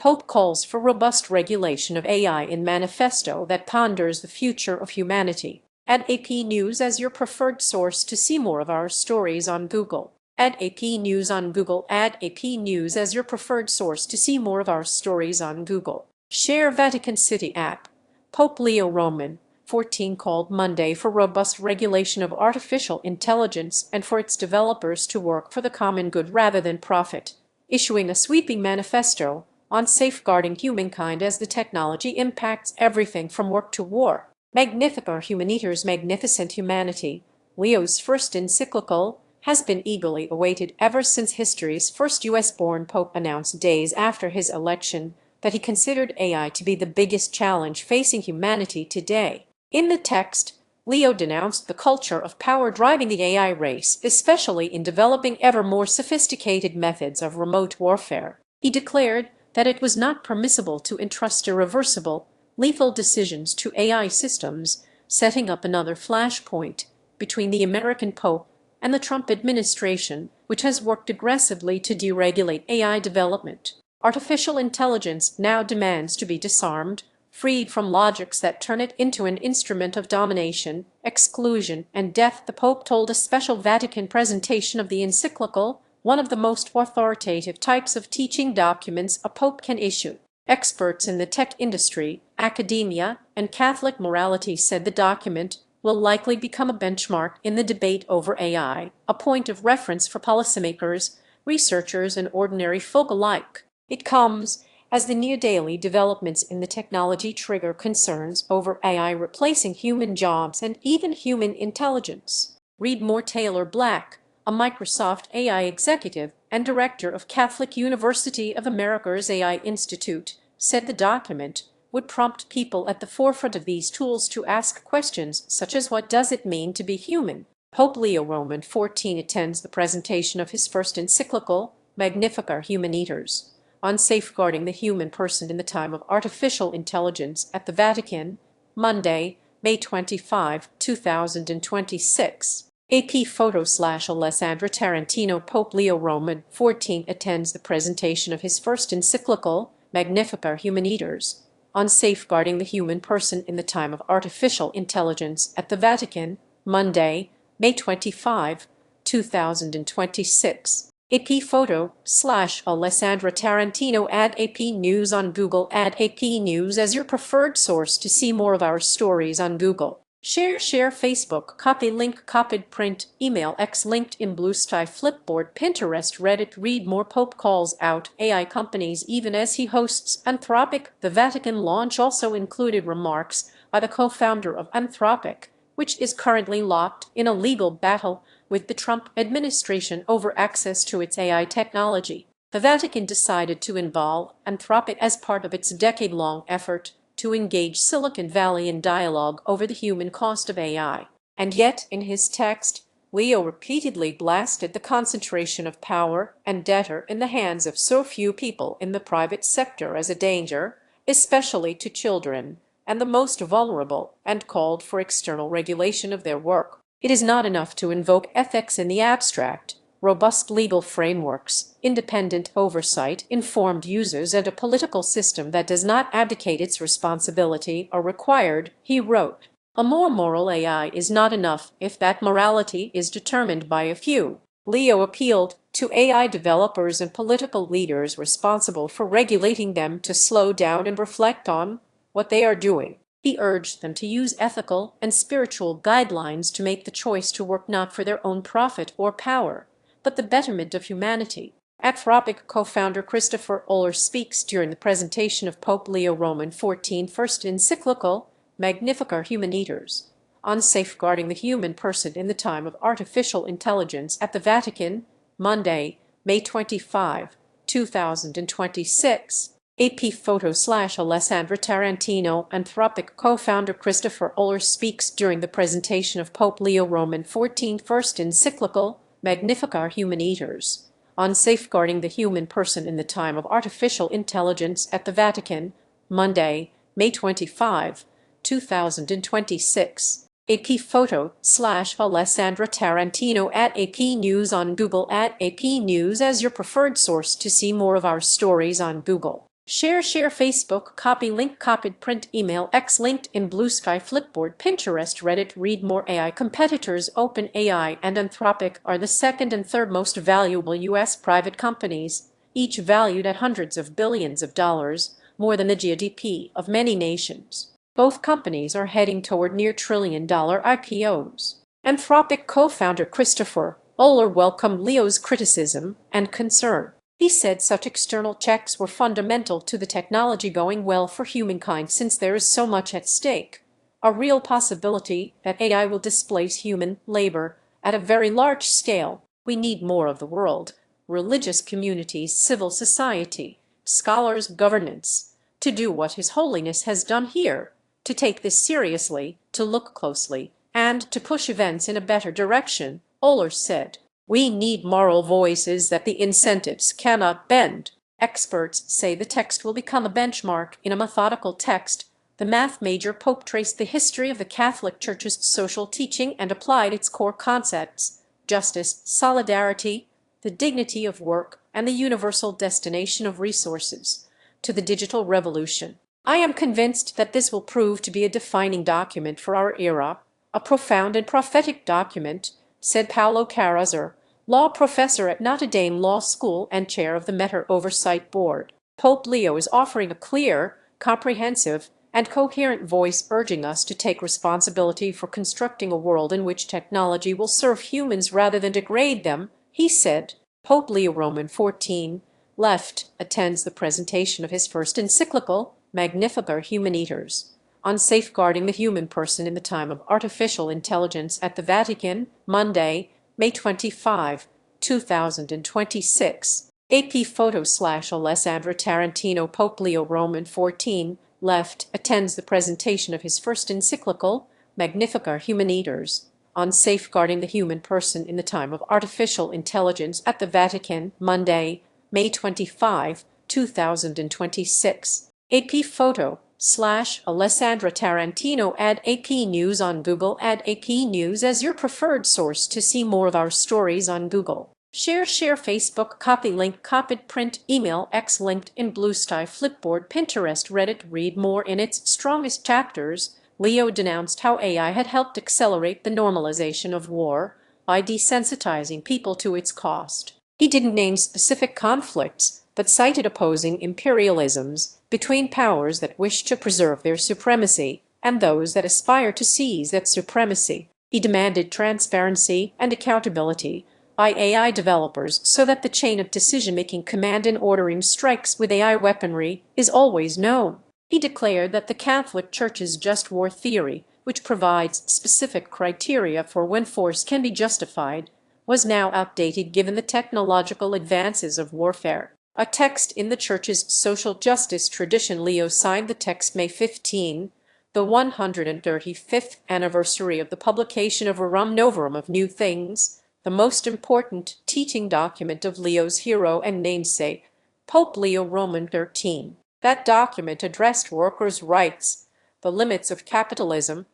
Pope calls for robust regulation of AI in manifesto that ponders the future of humanity. Add AP News as your preferred source to see more of our stories on Google. Add AP News on Google. Add AP News as your preferred source to see more of our stories on Google. Share Vatican City app. Pope Leo XIV called Monday for robust regulation of artificial intelligence and for its developers to work for the common good rather than profit, issuing a sweeping manifesto on safeguarding humankind as the technology impacts everything from work to war. Magnifica Humanitas, Magnificent Humanity, Leo's first encyclical, has been eagerly awaited ever since history's first U.S.-born pope announced days after his election that he considered AI to be the biggest challenge facing humanity today. In the text, Leo denounced the culture of power driving the AI race, especially in developing ever more sophisticated methods of remote warfare. He declared that it was not permissible to entrust irreversible, lethal decisions to AI systems, setting up another flashpoint between the American Pope and the Trump administration, which has worked aggressively to deregulate AI development. Artificial intelligence now demands to be disarmed, freed from logics that turn it into an instrument of domination, exclusion, and death, the Pope told a special Vatican presentation of the encyclical, one of the most authoritative types of teaching documents a pope can issue. Experts in the tech industry, academia, and Catholic morality said the document will likely become a benchmark in the debate over AI, a point of reference for policymakers, researchers, and ordinary folk alike. It comes as the near-daily developments in the technology trigger concerns over AI replacing human jobs and even human intelligence. Read more. Taylor Black, a Microsoft AI executive and director of Catholic University of America's AI Institute, said the document would prompt people at the forefront of these tools to ask questions such as what does it mean to be human? Pope Leo XIV attends the presentation of his first encyclical, Magnifica Humanitas, on safeguarding the human person in the time of artificial intelligence at the Vatican, Monday, May 25, 2026. AP photo / Alessandra Tarantino. Pope Leo XIV attends the presentation of his first encyclical, Magnifica Humanitas, on safeguarding the human person in the time of artificial intelligence at the Vatican, Monday, May 25, 2026. AP photo / Alessandra Tarantino. Add AP News on Google. Add AP News as your preferred source to see more of our stories on Google. Share Facebook, copy link, copied print, email, X, LinkedIn, Bluesky, Flipboard, Pinterest, Reddit. Read more. Pope calls out AI companies even as he hosts Anthropic. The Vatican launch also included remarks by the co-founder of Anthropic, which is currently locked in a legal battle with the Trump administration over access to its AI technology. The Vatican decided to involve Anthropic as part of its decade-long effort to engage Silicon Valley in dialogue over the human cost of AI. And yet, in his text, Leo repeatedly blasted the concentration of power and data in the hands of so few people in the private sector as a danger, especially to children and the most vulnerable, and called for external regulation of their work. It is not enough to invoke ethics in the abstract. Robust legal frameworks, independent oversight, informed users, and a political system that does not abdicate its responsibility are required, he wrote. A more moral AI is not enough if that morality is determined by a few. Leo appealed to AI developers and political leaders responsible for regulating them to slow down and reflect on what they are doing. He urged them to use ethical and spiritual guidelines to make the choice to work not for their own profit or power, but the betterment of humanity. Anthropic co-founder Christopher Oller speaks during the presentation of Pope Leo XIV first encyclical, Magnifica Humanitas, on safeguarding the human person in the time of artificial intelligence at the Vatican, Monday, May 25, 2026. AP photo / Alessandra Tarantino. Anthropic co-founder Christopher Oller speaks during the presentation of Pope Leo XIV first encyclical, Magnifica Humanitas, on safeguarding the human person in the time of artificial intelligence at the Vatican, Monday, May 25, 2026. AP photo / Alessandra Tarantino. Add AP News on Google. Add AP News as your preferred source to see more of our stories on Google. Share Facebook, copy link, copied print, email, X, LinkedIn, Blue Sky, Flipboard, Pinterest, Reddit. Read more. AI competitors OpenAI and Anthropic are the second and third most valuable U.S. private companies, each valued at hundreds of billions of dollars, more than the GDP of many nations. Both companies are heading toward near trillion-dollar IPOs. Anthropic co-founder Christopher Uller welcomed Leo's criticism and concern. He said such external checks were fundamental to the technology going well for humankind since there is so much at stake. A real possibility that AI will displace human labor at a very large scale. We need more of the world, religious communities, civil society, scholars, governance, to do what His Holiness has done here, to take this seriously, to look closely, and to push events in a better direction, Uller said. We need moral voices that the incentives cannot bend. Experts say the text will become a benchmark in a methodical text. The math major Pope traced the history of the Catholic Church's social teaching and applied its core concepts: justice, solidarity, the dignity of work, and the universal destination of resources to the digital revolution. I am convinced that this will prove to be a defining document for our era, a profound and prophetic document, said Paolo Carrazzer, law professor at Notre Dame Law School and chair of the Meta Oversight Board. Pope Leo is offering a clear, comprehensive, and coherent voice urging us to take responsibility for constructing a world in which technology will serve humans rather than degrade them, he said. Pope Leo XIV left attends the presentation of his first encyclical, Magnifica Humanitas, on safeguarding the human person in the time of artificial intelligence at the Vatican, Monday, May 25, 2026. AP photo / Alessandra Tarantino. Pope Leo XIV left attends the presentation of his first encyclical, Magnifica Humanitas, on safeguarding the human person in the time of artificial intelligence at the Vatican, Monday, May 25, 2026. AP photo / Alessandra Tarantino. Add AP News on Google. Add AP News as your preferred source to see more of our stories on Google. Share Facebook, copy link, copied print, email, X, LinkedIn, Blue Sky, Flipboard, Pinterest, Reddit. Read more. In its strongest chapters, Leo denounced how AI had helped accelerate the normalization of war by desensitizing people to its cost. He didn't name specific conflicts, but cited opposing imperialisms between powers that wish to preserve their supremacy and those that aspire to seize that supremacy. He demanded transparency and accountability by AI developers so that the chain of decision-making, command and ordering strikes with AI weaponry is always known. He declared that the Catholic Church's just war theory, which provides specific criteria for when force can be justified, was now outdated given the technological advances of warfare. A text in the Church's social justice tradition. Leo signed the text May 15, the 135th anniversary of the publication of Rerum Novarum of New Things, the most important teaching document of Leo's hero and namesake, Pope Leo XIII. That document addressed workers' rights, the limits of capitalism,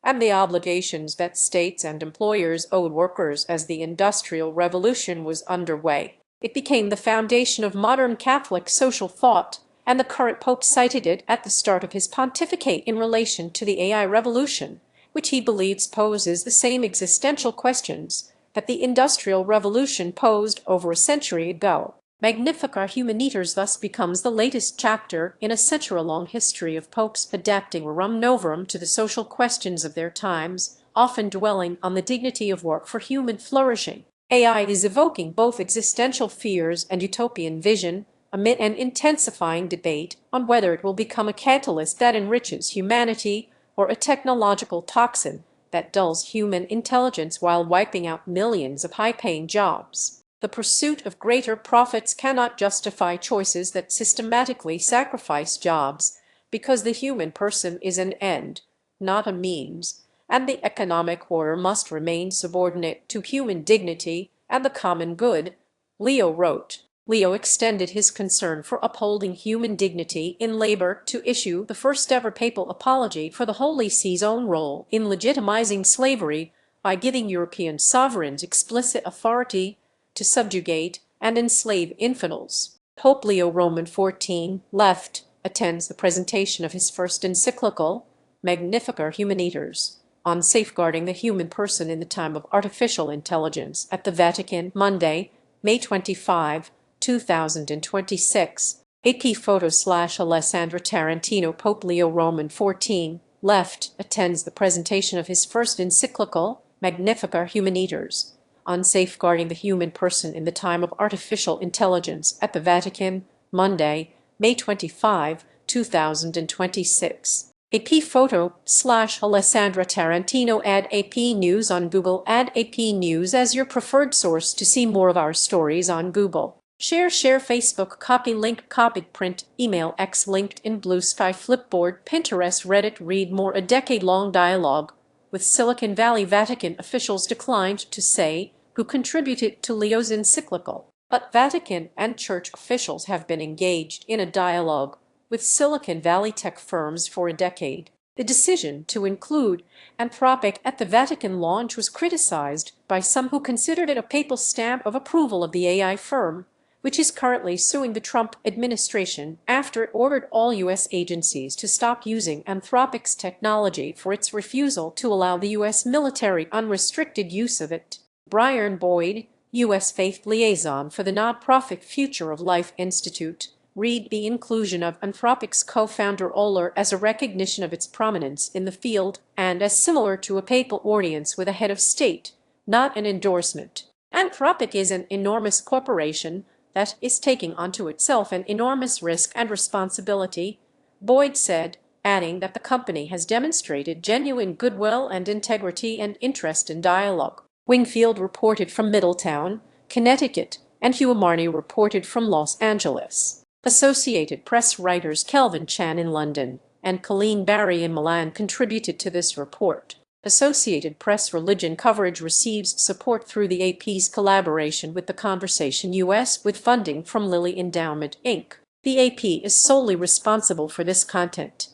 and the obligations that states and employers owed workers as the Industrial Revolution was underway. It became the foundation of modern Catholic social thought, and the current pope cited it at the start of his pontificate in relation to the AI revolution, which he believes poses the same existential questions that the Industrial Revolution posed over a century ago. Magnifica Humanitas thus becomes the latest chapter in a century-long history of popes adapting Rerum Novarum to the social questions of their times, often dwelling on the dignity of work for human flourishing. AI is evoking both existential fears and utopian vision amid an intensifying debate on whether it will become a catalyst that enriches humanity or a technological toxin that dulls human intelligence while wiping out millions of high-paying jobs. The pursuit of greater profits cannot justify choices that systematically sacrifice jobs because the human person is an end, not a means, and the economic order must remain subordinate to human dignity and the common good, Leo wrote. Leo extended his concern for upholding human dignity in labor to issue the first-ever papal apology for the Holy See's own role in legitimizing slavery by giving European sovereigns explicit authority to subjugate and enslave infidels. Pope Leo XIV, left, attends the presentation of his first encyclical, Magnifica Humanitas, on safeguarding the human person in the time of artificial intelligence at the Vatican Monday, May 25, 2026. AP photo / Alessandra Tarantino. Pope Leo XIV, left, attends the presentation of his first encyclical, Magnifica Humanitas, on safeguarding the human person in the time of artificial intelligence at the Vatican, Monday, May 25, 2026. AP photo / Alessandra Tarantino. Add AP News on Google. Add AP News as your preferred source to see more of our stories on Google. Share Facebook. Copy link. Copied. Print. Email. X. LinkedIn. Blue Sky. Flipboard. Pinterest. Reddit. Read more. A decade-long dialogue with Silicon Valley Vatican officials declined to say who contributed to Leo's encyclical, but Vatican and church officials have been engaged in a dialogue with Silicon Valley tech firms for a decade. The decision to include Anthropic at the Vatican launch was criticized by some who considered it a papal stamp of approval of the AI firm, which is currently suing the Trump administration after it ordered all U.S. agencies to stop using Anthropic's technology for its refusal to allow the U.S. military unrestricted use of it. Brian Boyd, U.S. Faith Liaison for the nonprofit Future of Life Institute, read the inclusion of Anthropic's co-founder Oler as a recognition of its prominence in the field and as similar to a papal audience with a head of state, not an endorsement. Anthropic is an enormous corporation that is taking onto itself an enormous risk and responsibility, Boyd said, adding that the company has demonstrated genuine goodwill and integrity and interest in dialogue. Wingfield reported from Middletown, Connecticut, and Hugh Marney reported from Los Angeles. Associated Press writers Kelvin Chan in London and Colleen Barry in Milan contributed to this report. Associated Press religion coverage receives support through the AP's collaboration with The Conversation US with funding from Lilly Endowment, Inc. The AP is solely responsible for this content.